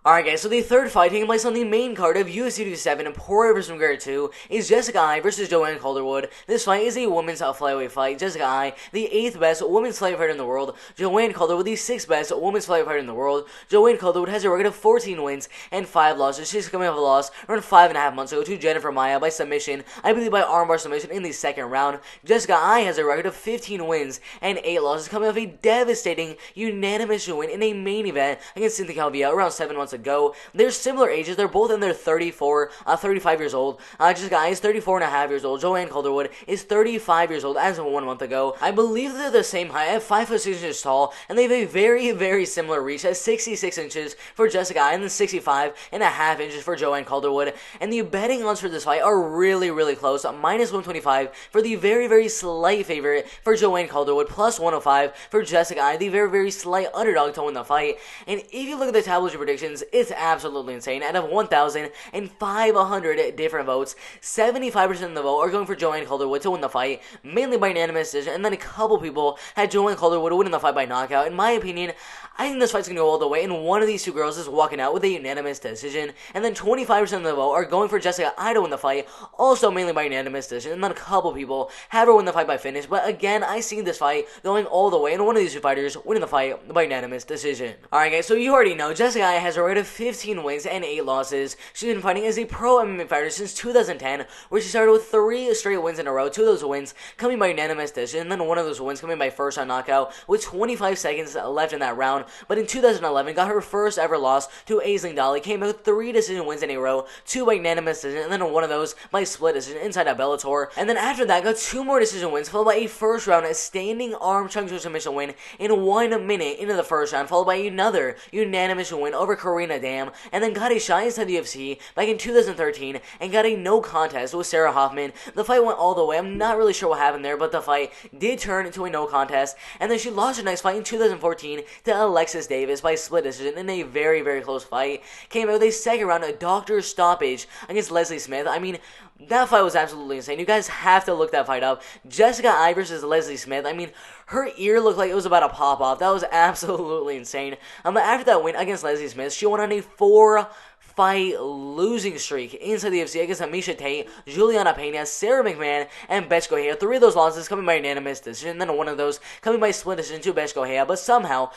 Alright guys, so the third fight taking place on the main card of UFC 227 and Poirier vs. McGregor 2 is Jessica Eye versus Joanne Calderwood. This fight is a women's flyweight fight. Jessica Eye, the 8th best women's flyweight fighter in the world. Joanne Calderwood, the 6th best women's flyweight fighter in the world. Joanne Calderwood has a record of 14 wins and 5 losses. She's coming off a loss around 5.5 months ago to Jennifer Maia by submission, I believe by armbar submission in the second round. Jessica Eye has a record of 15 wins and 8 losses, coming off a devastating unanimous win in a main event against Cynthia Calvillo around 7 months ago. They're similar ages. They're both in their 35 years old. Jessica Eye is 34.5 years old. Joanne Calderwood is 35 years old as of 1 month ago. I believe they're the same height at 5'6" inches tall, and they have a very, very similar reach at 66 inches for Jessica Eye and then 65.5 inches for Joanne Calderwood. And the betting odds for this fight are really, really close. Minus 125 for the very, very slight favorite for Joanne Calderwood, plus 105 for Jessica Eye, the very, very slight underdog to win the fight. And if you look at the tabloid predictions, it's absolutely insane. Out of 1,500 different votes, 75% of the vote are going for Joanne Calderwood to win the fight, mainly by unanimous decision, and then a couple people had Joanne Calderwood winning the fight by knockout. In my opinion, I think this fight's going to go all the way, and one of these two girls is walking out with a unanimous decision, and then 25% of the vote are going for Jessica Eye to win the fight, also mainly by unanimous decision, and then a couple people have her win the fight by finish. But again, I see this fight going all the way, and one of these two fighters winning the fight by unanimous decision. Alright guys, so you already know, Jessica Eye has a rate of 15 wins and 8 losses. She's been fighting as a pro MMA fighter since 2010, where she started with 3 straight wins in a row, 2 of those wins coming by unanimous decision, and then 1 of those wins coming by first round knockout with 25 seconds left in that round. But in 2011, got her first ever loss to Aisling Dolly, came out with 3 decision wins in a row, 2 by unanimous decision, and then 1 of those by split decision inside of Bellator. And then after that, got 2 more decision wins, followed by a first round standing arm choke submission win in 1 minute into the first round, followed by another unanimous win over Karina Dam, and then got a shot inside the UFC back in 2013 and got a no contest with Sarah Hoffman. The fight went all the way. I'm not really sure what happened there, but the fight did turn into a no contest, and then she lost her next fight in 2014 to Alexis Davis by split decision in a very, very close fight. Came out with a second round, a doctor stoppage against Leslie Smith. I mean, that fight was absolutely insane. You guys have to look that fight up. Jessica Eye versus Leslie Smith. I mean, her ear looked like it was about to pop off. That was absolutely insane. But after that win against Leslie Smith, she went on a 4-fight losing streak inside the UFC against Amisha Tate, Juliana Pena, Sarah McMahon, and Betch Gohea. 3 of those losses coming by unanimous decision, then 1 of those coming by split decision to Betch Gohea. But somehow,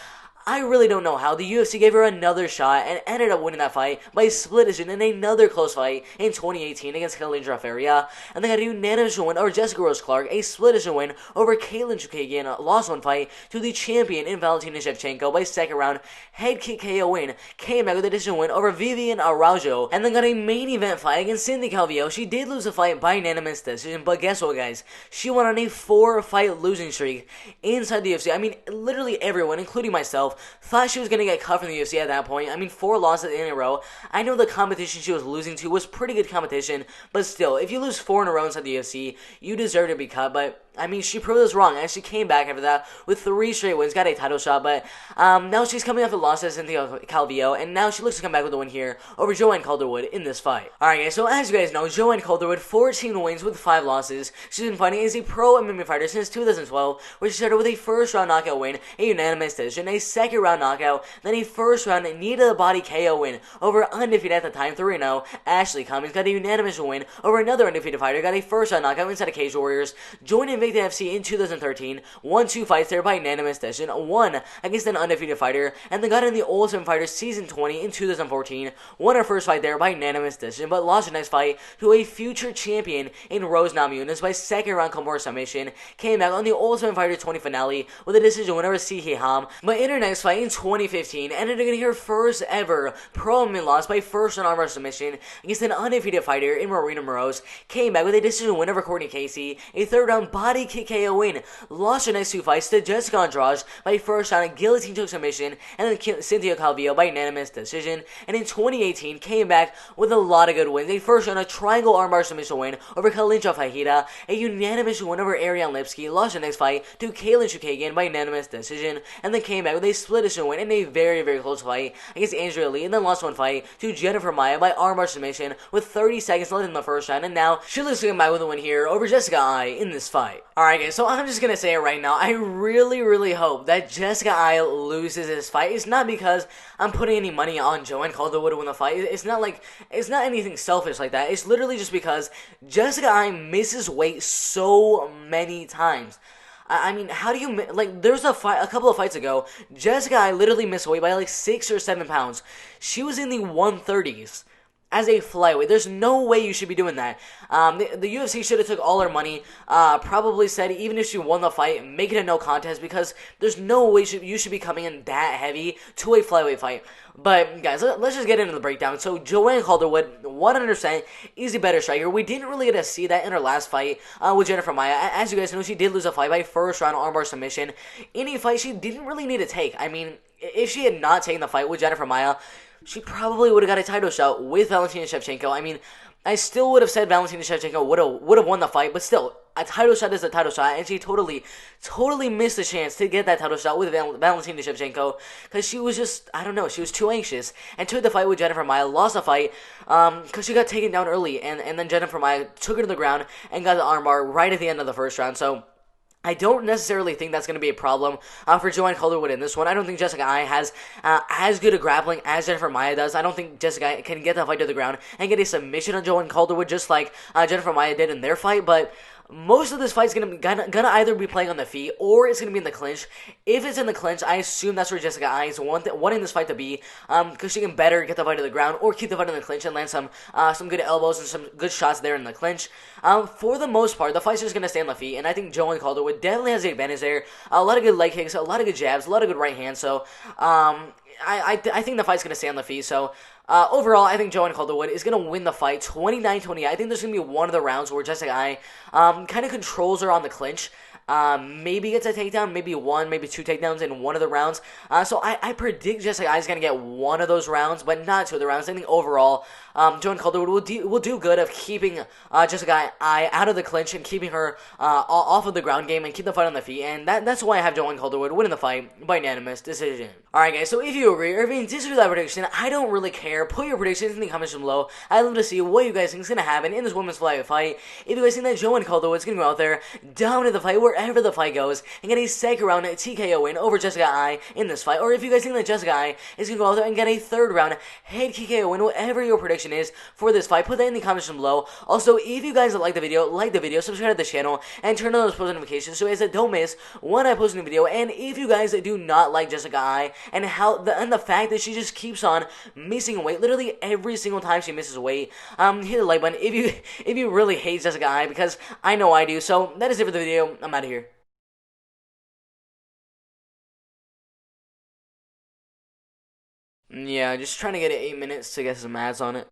I really don't know how the UFC gave her another shot and ended up winning that fight by split decision in another close fight in 2018 against Kalindra Feria. And they got a unanimous win over Jessica Rose Clark, a split decision win over Caitlin Chukagian, lost 1 fight to the champion in Valentina Shevchenko by second round head kick KO win. Came back with a decision win over Vivian Araujo, and then got a main event fight against Cynthia Calvillo. She did lose the fight by unanimous decision, but guess what, guys? She went on a 4-fight losing streak inside the UFC. I mean, literally everyone, including myself, thought she was going to get cut from the UFC at that point. I mean, 4 losses in a row. I know the competition she was losing to was pretty good competition, but still, if you lose 4 in a row inside the UFC, you deserve to be cut. But I mean, she proved us wrong, and she came back after that with 3 straight wins, got a title shot, but now she's coming off the loss to Cynthia Calvillo, and now she looks to come back with a win here over Joanne Calderwood in this fight. Alright guys, so as you guys know, Joanne Calderwood, 14 wins with 5 losses. She's been fighting as a pro MMA fighter since 2012, where she started with a first round knockout win, a unanimous decision, a second round knockout, then a first round knee-to-the-body KO win over undefeated at the time, 3-0, Ashley Cummings. Got a unanimous win over another undefeated fighter, got a first round knockout inside of Cage Warriors, joined Invicta FC in 2013, won 2 fights there by unanimous decision, 1 against an undefeated fighter, and then got in the Ultimate Fighter Season 20 in 2014, won her first fight there by unanimous decision, but lost her next fight to a future champion in Rose Namajunas by second round Komor submission. Came back on the Ultimate Fighter 20 finale with a decision win over Sihi Ham, but in her next fight in 2015, ended up getting her first ever pro MMA loss by first round armbar submission against an undefeated fighter in Marina Moroz. Came back with a decision win over Courtney Casey, a third round body kick KO win. Lost her next 2 fights to Jessica Andrade by first round guillotine choke submission, and then Cynthia Calvillo by unanimous decision. And in 2018, came back with a lot of good wins. A first round triangle armbar submission win over Kalincha Fajita, a unanimous win over Ariane Lipsky. Lost her next fight to Caitlin Chukagian by unanimous decision, and then came back with a split decision win in a very, very close fight against Andrea Lee, and then lost 1 fight to Jennifer Maia by armbar submission with 30 seconds left in the first round. And now she looks to come back with a win here over Jessica Eye in this fight. Alright, guys, so I'm just gonna say it right now. I really, really hope that Jessica I loses this fight. It's not because I'm putting any money on Joanne Calderwood to win the fight. It's not like, it's not anything selfish like that. It's literally just because Jessica I misses weight so many times. I mean, how do you like? There's a fight, a couple of fights ago. Jessica I literally missed weight by like 6 or 7 pounds. She was in the 130s as a flyweight. There's no way you should be doing that. The UFC should have took all her money. Probably said even if she won the fight, make it a no contest because there's no way you should be coming in that heavy to a flyweight fight. But guys, let's just get into the breakdown. So Joanne Calderwood, 100% is a better striker. We didn't really get to see that in her last fight with Jennifer Maia. As you guys know, she did lose a fight by first round armbar submission. In a fight she didn't really need to take. I mean, if she had not taken the fight with Jennifer Maia, she probably would have got a title shot with Valentina Shevchenko. I mean, I still would have said Valentina Shevchenko would have won the fight, but still, a title shot is a title shot, and she totally missed the chance to get that title shot with Valentina Shevchenko because she was just, I don't know, she was too anxious and took the fight with Jennifer Maia, lost the fight because she got taken down early, and then Jennifer Maia took her to the ground and got the armbar right at the end of the first round. So I don't necessarily think that's going to be a problem for Joanne Calderwood in this one. I don't think Jessica I has as good a grappling as Jennifer Maia does. I don't think Jessica can get the fight to the ground and get a submission on Joanne Calderwood just like Jennifer Maia did in their fight, but most of this fight's gonna either be playing on the feet or it's gonna be in the clinch. If it's in the clinch, I assume that's where Jessica I is wanting this fight to be, because she can better get the fight to the ground or keep the fight in the clinch and land some good elbows and some good shots there in the clinch. For the most part, the fight's just gonna stay on the feet, and I think Joanne Calderwood definitely has the advantage there. A lot of good leg kicks, a lot of good jabs, a lot of good right hands. So I think the fight's gonna stay on the feet. So overall, I think Joanne Calderwood is going to win the fight 29-28. I think there's going to be one of the rounds where Jessica I kind of controls her on the clinch. Maybe gets a takedown, maybe one, maybe two takedowns in one of the rounds. So I predict Jessica I is going to get one of those rounds, but not two of the rounds. I think overall, Joanne Calderwood will do good of keeping Jessica I out of the clinch and keeping her off of the ground game and keep the fight on the feet. And that's why I have Joanne Calderwood winning the fight by unanimous decision. Alright guys, so if you agree or if you disagree with that prediction, I don't really care. Put your predictions in the comments below. I'd love to see what you guys think is going to happen in this women's flyweight fight. If you guys think that Joanne Calderwood is going to go out there, dominate the fight wherever the fight goes, and get a second round TKO win over Jessica I in this fight, or if you guys think that Jessica I is going to go out there and get a third round head TKO win, whatever your prediction is for this fight, put that in the comments below. Also, if you guys like the video, subscribe to the channel, and turn on those post notifications so you guys don't miss when I post a new video. And if you guys do not like Jessica I and the fact that she just keeps on missing weight literally every single time she misses weight, hit the like button if you really hate Jessica I, because I know I do. So that is it for the video. I'm out of here. Yeah, just trying to get it 8 minutes to get some ads on it.